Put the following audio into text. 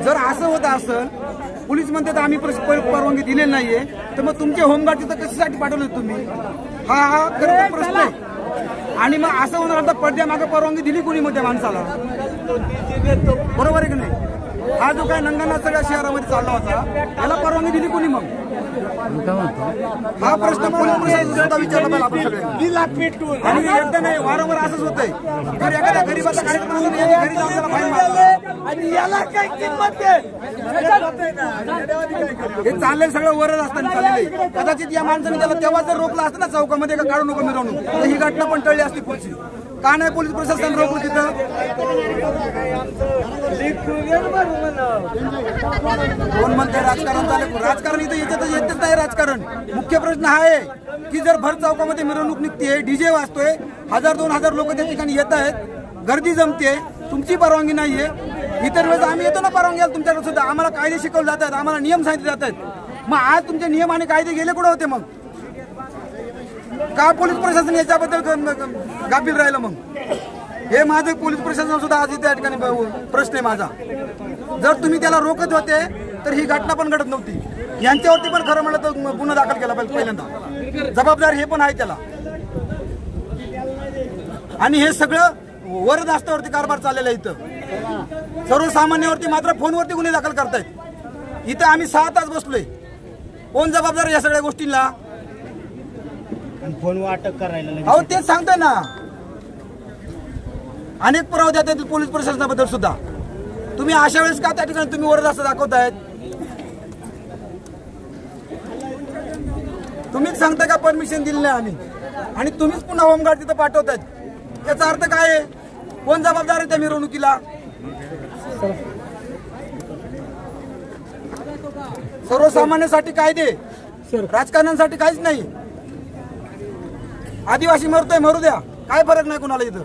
जर असं होत असेल, पोलीस म्हणतात आम्ही परवानगी दिलेली नाहीये, तर मग तुमचे होमगार्ड तिथं कशासाठी पाठवले तुम्ही? हा खरं प्रश्न आहे. आणि मग असं होणार आता पडद्यामागे परवानगी दिली कोणी मग त्या माणसाला? बरोबर आहे की नाही? हा जो काय नंगाना सगळ्या शहरामध्ये चालला होता त्याला परवानगी दिली कोणी मग? हा प्रश्न पोलीस प्रशासनाला विचारला पाहिजे आपण सगळे. आणि एकदा नाही, वारंवार असंच होतंय. जर एखाद्या गरीबाचा कार्यक्रम असला तर घरी जाऊन त्याला फाईन मारतात. आणि याला काय किंमत हे चाललंय सगळं वरच असताना चाललंय. कदाचित या माणसाने त्याला तेव्हा जर रोखलं असतं ना चौकामध्ये का काढू नको मिरवणूक, तर ही घटना पण टळली असती पुढची. का नाही पोलीस प्रशासन रोखलं तिथं? कोण म्हणते राजकारण चालू? राजकारण इथं याच्यातच येतच नाही राजकारण. मुख्य प्रश्न हा आहे की जर भर चौकामध्ये मिरवणूक निघते, डीजे वाजतोय, 1000-2000 लोक त्या ठिकाणी येत आहेत, गर्दी जमते, तुमची परवानगी नाहीये. इतर वेळेस आम्ही येतो ना परवानगी तुमच्याकडे सुद्धा. आम्हाला कायदे शिकवले जात आहेत, आम्हाला नियम सांगितले जात आहेत. मग आज तुमचे नियम आणि कायदे गेले कुठे होते मग? का पोलीस प्रशासन याच्याबद्दल गाफील राहिलं मग? हे माझं पोलीस प्रशासन सुद्धा आज त्या ठिकाणी प्रश्न आहे माझा. जर तुम्ही त्याला रोखत होते तर ही घटना पण घडत नव्हती. यांच्यावरती पण खरं म्हणलं तर गुन्हा दाखल केला पाहिजे पहिल्यांदा. जबाबदार हे पण आहे त्याला. आणि हे सगळं वर दास्तावरती कारभार चाललेला आहे इथं. सर्वसामान्यावरती मात्र फोनवरती गुन्हे दाखल करतायत. इथं आम्ही 6 तास बसलोय. कोण जबाबदार या सगळ्या गोष्टींना? फोन अटक करायला अहो तेच सांगतोय ना. अनेक पुरावे देतात पोलीस प्रशासनाबद्दल सुद्धा. तुम्ही अशा वेळेस का त्या ठिकाणी तुम्ही वरद असं दाखवतायत? तुम्हीच सांगताय का परमिशन दिली नाही आम्ही, आणि तुम्हीच पुन्हा होमगार्ड तिथं पाठवतायत. याचा अर्थ काय आहे? कोण जबाबदार आहे त्या मिरवणुकीला? सर्वसामान्यांसाठी कायदे, राजकारण्यांसाठी काहीच नाही. आदिवासी मरतोय, मरू द्या, काय फरक नाही कोणाला इथं.